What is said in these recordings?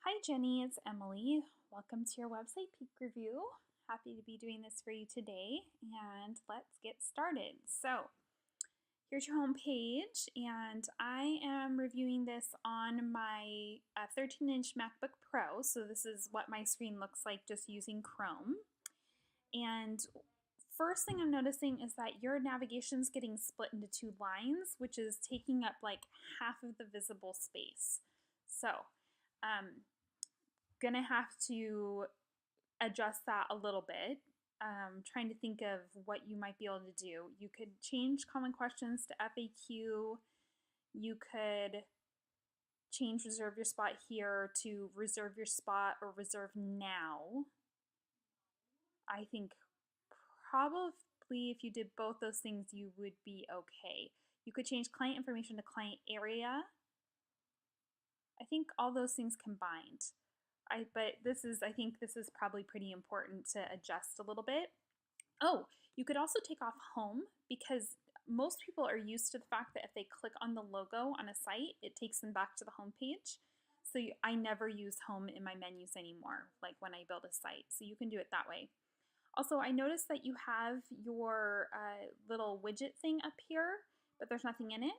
Hi Jenny, it's Emily. Welcome to your website peek review. Happy to be doing this for you today, and let's get started. So here's your home page, and I am reviewing this on my 13-inch MacBook Pro. So this is what my screen looks like just using Chrome. And first thing I'm noticing is that your navigation's getting split into two lines, which is taking up like half of the visible space. So gonna have to adjust that a little bit. Trying to think of what you might be able to do. You could change common questions to FAQ. You could change reserve your spot here to reserve your spot or reserve now. I think probably if you did both those things, you would be okay. You could change client information to client area. I think all those things combined. I think this is probably pretty important to adjust a little bit. Oh, you could also take off home because most people are used to the fact that if they click on the logo on a site, it takes them back to the home page. So I never use home in my menus anymore, like when I build a site. So you can do it that way. Also, I noticed that you have your little widget thing up here, but there's nothing in it.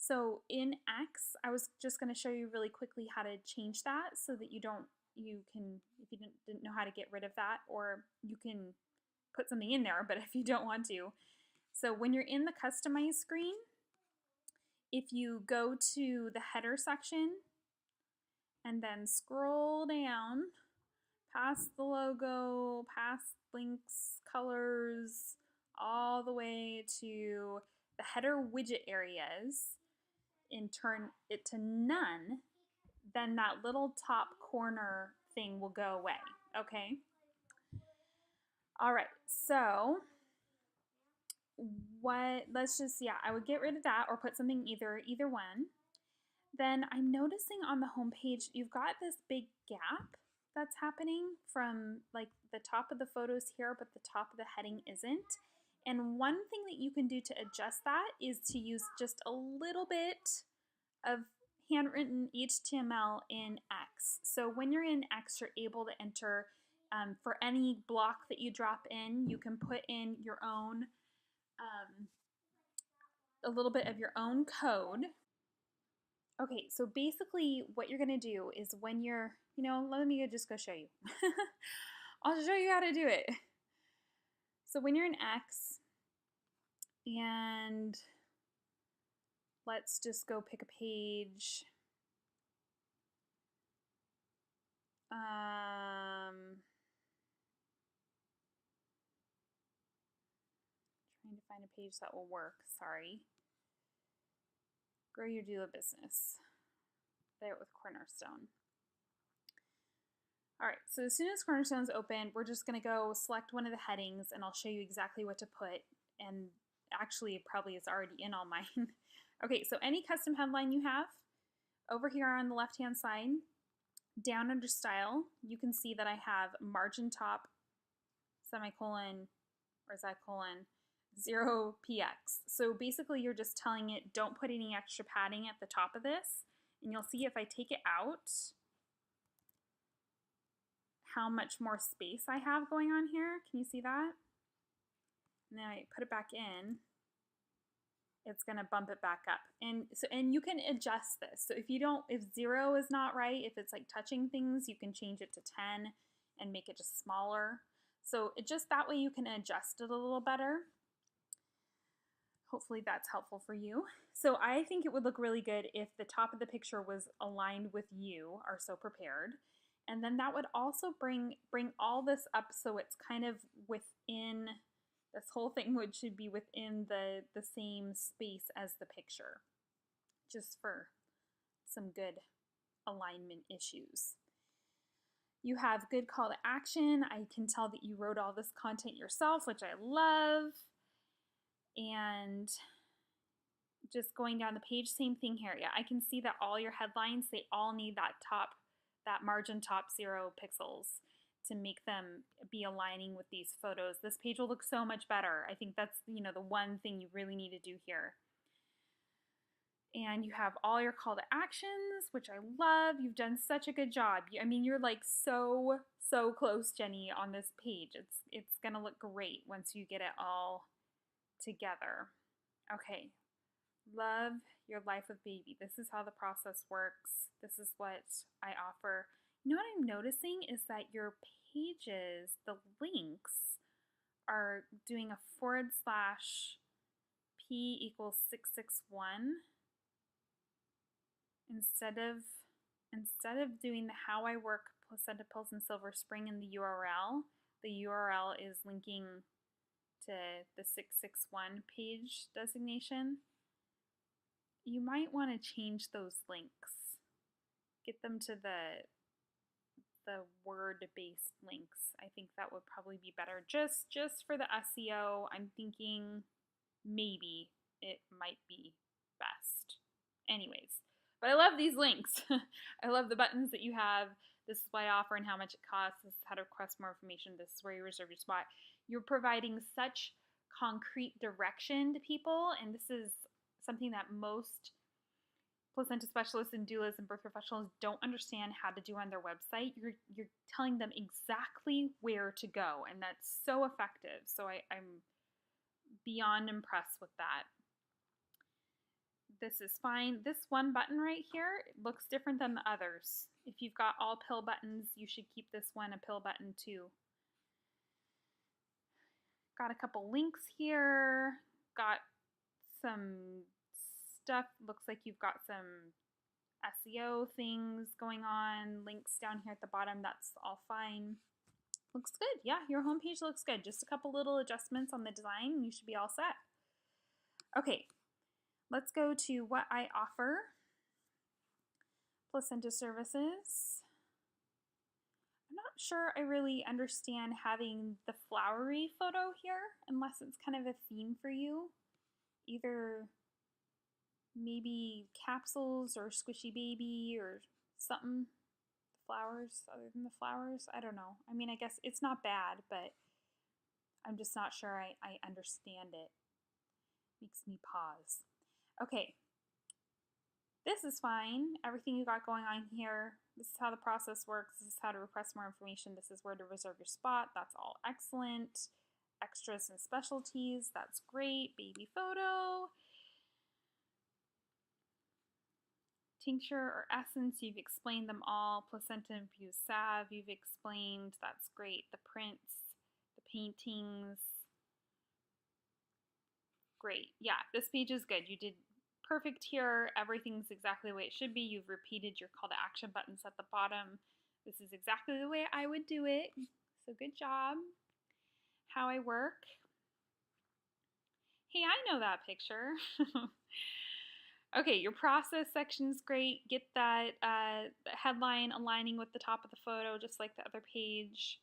So in X, I was just going to show you really quickly how to change that so that if you didn't know how to get rid of that, or you can put something in there, but if you don't want to. So when you're in the customize screen, if you go to the header section and then scroll down past the logo, past links, colors, all the way to the header widget areas, and turn it to none, then that little top corner thing will go away, okay? All right, so I would get rid of that or put something either one. Then I'm noticing on the home page, you've got this big gap that's happening from like the top of the photos here, but the top of the heading isn't. And one thing that you can do to adjust that is to use just a little bit of handwritten HTML in X. So when you're in X, you're able to enter for any block that you drop in, you can put in your own, a little bit of your own code. Okay, so basically what you're gonna do is when you're, let me just go show you. I'll show you how to do it. So when you're in X, and let's just go pick a page. Trying to find a page that will work, sorry. Grow your doula business. There with Cornerstone. All right, so as soon as Cornerstone's open, we're just gonna go select one of the headings and I'll show you exactly what to put. And actually, it probably is already in all mine. Okay, so any custom headline you have, over here on the left-hand side, down under style, you can see that I have margin top, semicolon, or colon, 0px. So basically you're just telling it, don't put any extra padding at the top of this. And you'll see if I take it out, how much more space I have going on here. Can you see that? And then I put it back in, it's gonna bump it back up. And you can adjust this. So if 0 is not right, if it's like touching things, you can change it to 10 and make it just smaller. So that way you can adjust it a little better. Hopefully that's helpful for you. So I think it would look really good if the top of the picture was aligned with you, are so prepared. And then that would also bring all this up so it's kind of within, this whole thing should be within the same space as the picture, just for some good alignment issues. You have good call to action. I can tell that you wrote all this content yourself, which I love. And just going down the page, same thing here. Yeah, I can see that all your headlines, they all need that margin top 0 pixels to make them be aligning with these photos. This page will look so much better. I think that's, the one thing you really need to do here. And you have all your call to actions, which I love. You've done such a good job. I mean, you're like so close, Jenny, on this page. It's going to look great once you get it all together. Okay. Love your life with baby. This is how the process works. This is what I offer. You know what I'm noticing is that your pages, the links, are doing a / P = 661 instead of doing the how I work placenta pills in Silver Spring in the URL. The URL is linking to the 661 page designation. You might want to change those links. Get them to the word-based links. I think that would probably be better. Just for the SEO, I'm thinking maybe it might be best. Anyways, but I love these links. I love the buttons that you have. This is what I offer and how much it costs. This is how to request more information. This is where you reserve your spot. You're providing such concrete direction to people, and this is something that most placenta specialists and doulas and birth professionals don't understand how to do on their website. You're telling them exactly where to go, and that's so effective. So I'm beyond impressed with that. This is fine. This one button right here, it looks different than the others. If you've got all pill buttons, you should keep this one a pill button too. Got a couple links here. Got some stuff. Looks like you've got some SEO things going on. Links down here at the bottom. That's all fine. Looks good. Yeah, your homepage looks good. Just a couple little adjustments on the design and you should be all set. Okay, let's go to what I offer. Placenta services. I'm not sure I really understand having the flowery photo here unless it's kind of a theme for you. Either maybe capsules or squishy baby or something. Flowers other than the flowers. I don't know. I mean, I guess it's not bad, but I'm just not sure I understand it. Makes me pause. Okay. This is fine. Everything you got going on here. This is how the process works. This is how to request more information. This is where to reserve your spot. That's all excellent. Extras and specialties. That's great. Baby photo. Tincture or essence, you've explained them all. Placenta infused salve, you've explained. That's great. The prints, the paintings. Great. Yeah, this page is good. You did perfect here. Everything's exactly the way it should be. You've repeated your call to action buttons at the bottom. This is exactly the way I would do it. So good job. How I work. Hey, I know that picture. Okay, your process section's great. Get that headline aligning with the top of the photo, just like the other page.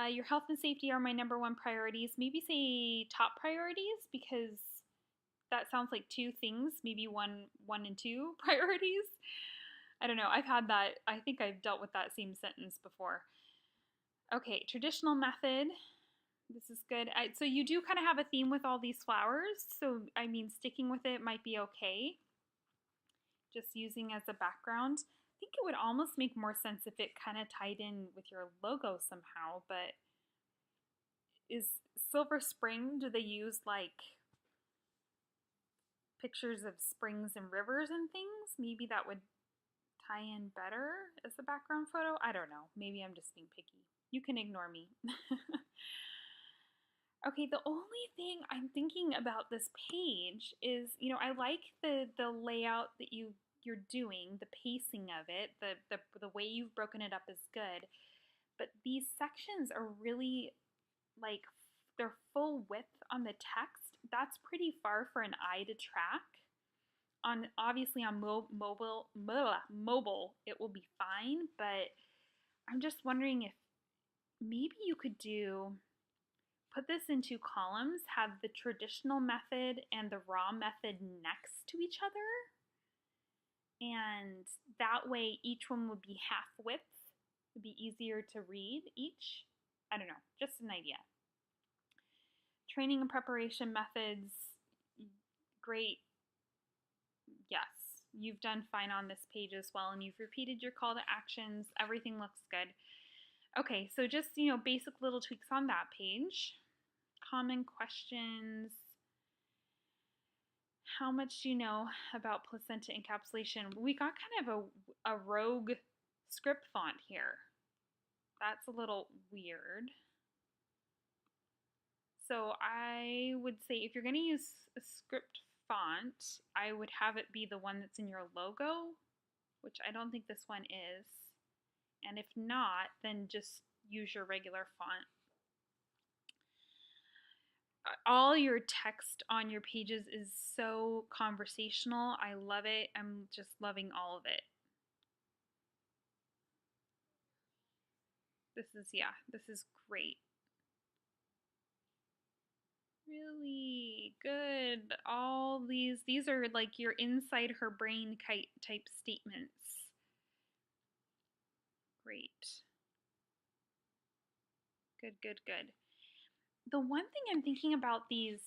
Your health and safety are my #1 priorities. Maybe say top priorities because that sounds like two things. Maybe one and two priorities. I don't know. I've had that. I think I've dealt with that same sentence before. Okay, traditional method. This is good. So you do kind of have a theme with all these flowers. So, I mean, sticking with it might be okay. Just using as a background. I think it would almost make more sense if it kind of tied in with your logo somehow. But is Silver Spring, do they use like pictures of springs and rivers and things? Maybe that would tie in better as a background photo. I don't know. Maybe I'm just being picky. You can ignore me. Okay, the only thing I'm thinking about this page is, you know, I like the layout that you're doing, the pacing of it, the way you've broken it up is good, but these sections are really like they're full width on the text. That's pretty far for an eye to track. Obviously on mobile it will be fine, but I'm just wondering if maybe you could put this in 2 columns, have the traditional method and the raw method next to each other, and that way each one would be half width. It would be easier to read each. I don't know, just an idea. Training and preparation methods, Great. Yes, you've done fine on this page as well, and you've repeated your call to actions. Everything looks good. Okay, so just, basic little tweaks on that page. Common questions. How much do you know about placenta encapsulation? We got kind of a rogue script font here. That's a little weird. So I would say if you're going to use a script font, I would have it be the one that's in your logo, which I don't think this one is. And if not, then just use your regular font. All your text on your pages is so conversational. I love it. I'm just loving all of it. This is great. Really good. All these are like your inside her brain type statements. Great. Good, good, good. The one thing I'm thinking about these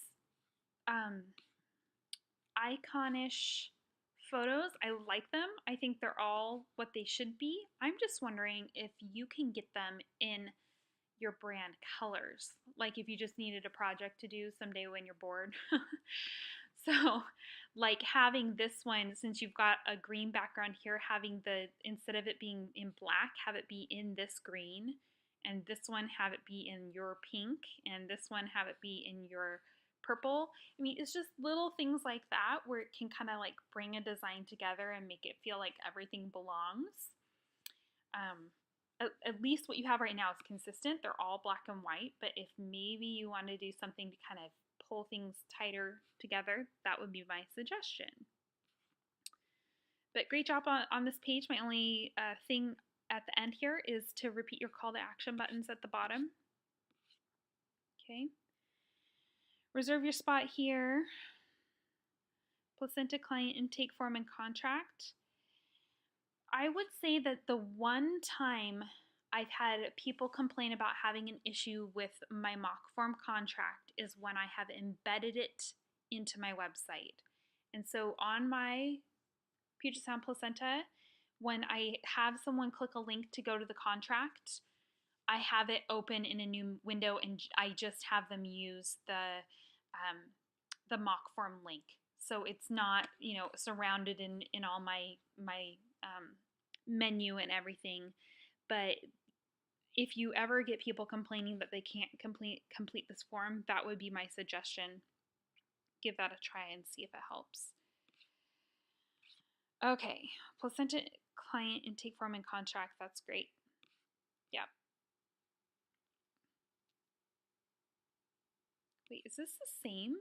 iconish photos, I like them. I think they're all what they should be. I'm just wondering if you can get them in your brand colors. Like if you just needed a project to do someday when you're bored. So like having this one, since you've got a green background here, having instead of it being in black, have it be in this green, and this one have it be in your pink, and this one have it be in your purple. I mean, it's just little things like that where it can kind of like bring a design together and make it feel like everything belongs. At least what you have right now is consistent. They're all black and white, but if maybe you want to do something to kind of pull things tighter together, that would be my suggestion. But great job on this page. My only thing at the end here is to repeat your call to action buttons at the bottom. Okay. Reserve your spot here. Placenta client intake form and contract. I would say that the one time I've had people complain about having an issue with my mock form contract is when I have embedded it into my website. And so on my Puget Sound placenta, when I have someone click a link to go to the contract, I have it open in a new window and I just have them use the mock form link. So it's not, surrounded in all my menu and everything. But if you ever get people complaining that they can't complete this form, that would be my suggestion. Give that a try and see if it helps. Okay, placenta client intake form and contract, that's great. Yep. Wait, is this the same?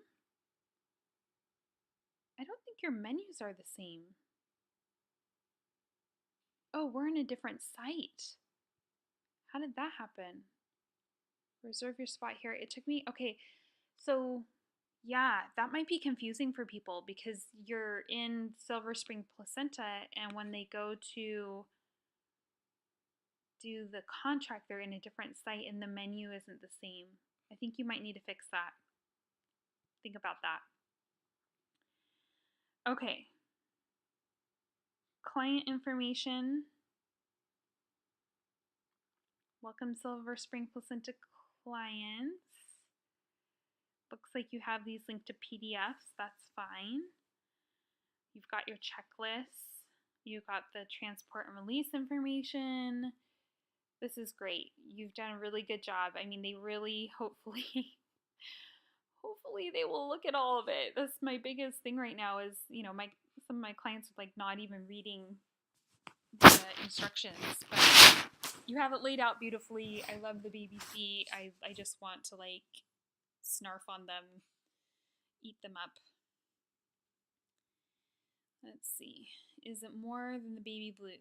I don't think your menus are the same. Oh, we're in a different site. How did that happen? Reserve your spot here. It took me, okay, so yeah, that might be confusing for people because you're in Silver Spring Placenta and when they go to do the contract, they're in a different site and the menu isn't the same. I think you might need to fix that. Think about that. Okay. Client information. Welcome Silver Spring Placenta clients. Looks like you have these linked to PDFs. That's fine. You've got your checklists. You've got the transport and release information. This is great. You've done a really good job. I mean, they really, hopefully they will look at all of it. That's my biggest thing right now is, some of my clients are like not even reading the instructions, but you have it laid out beautifully. I love the baby feet. I just want to like snarf on them, eat them up. Let's see. Is it more than the baby blues?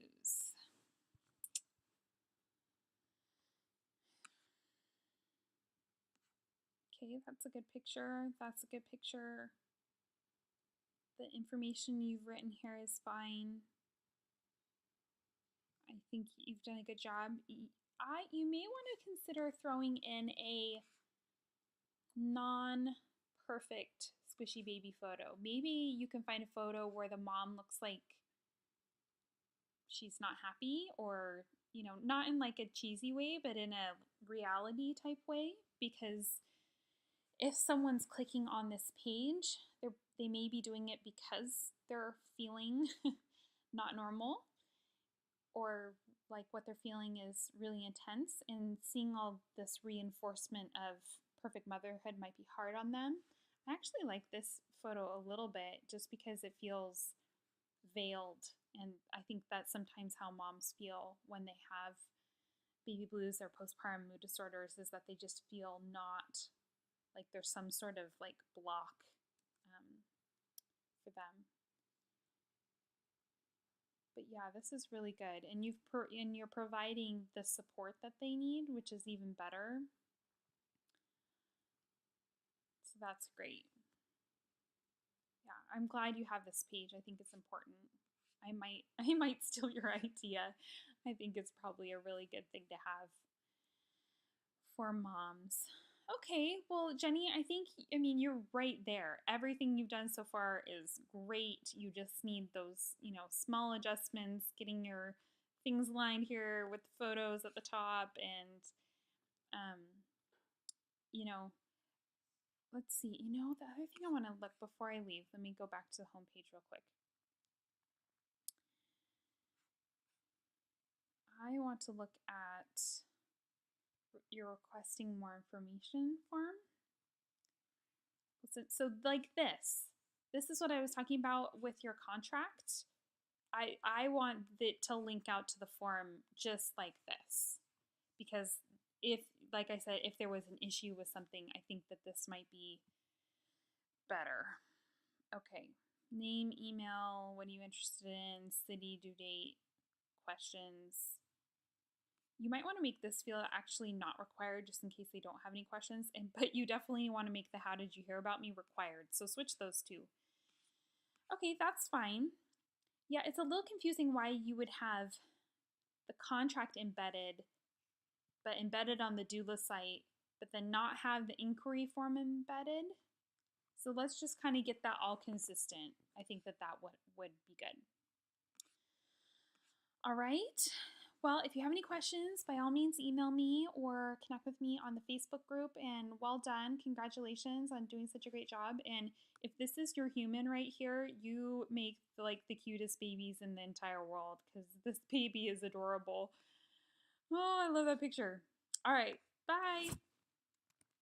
Okay, that's a good picture. That's a good picture. The information you've written here is fine. I think you've done a good job. You may want to consider throwing in a non-perfect squishy baby photo. Maybe you can find a photo where the mom looks like she's not happy, or, you know, not in like a cheesy way, but in a reality type way. Because if someone's clicking on this page, they may be doing it because they're feeling not normal, or like what they're feeling is really intense, and seeing all this reinforcement of perfect motherhood might be hard on them. I actually like this photo a little bit just because it feels veiled, and I think that's sometimes how moms feel when they have baby blues or postpartum mood disorders, is that they just feel not like there's some sort of like block for them. But yeah, this is really good, and you're providing the support that they need, which is even better. So that's great. Yeah, I'm glad you have this page. I think it's important. I might steal your idea. I think it's probably a really good thing to have for moms. Okay, well, Jenny, I mean, you're right there. Everything you've done so far is great. You just need those, you know, small adjustments, getting your things lined here with the photos at the top, and, um, you know, let's see. You know, the other thing I want to look before I leave, let me go back to the homepage real quick. I want to look at your requesting more information form. So like this is what I was talking about with your contract. I want it to link out to the form just like this, because if, like I said, if there was an issue with something, I think that this might be better. Okay, name, email, what are you interested in, city, due date, questions. You might want to make this field actually not required, just in case they don't have any questions, but you definitely want to make the how did you hear about me required, so switch those two. Okay, that's fine. Yeah, it's a little confusing why you would have the contract embedded, but embedded on the doula site, but then not have the inquiry form embedded. So let's just kind of get that all consistent. I think that would be good. All right. Well, if you have any questions, by all means, email me or connect with me on the Facebook group. And well done. Congratulations on doing such a great job. And if this is your human right here, you make like the cutest babies in the entire world, because this baby is adorable. Oh, I love that picture. All right. Bye.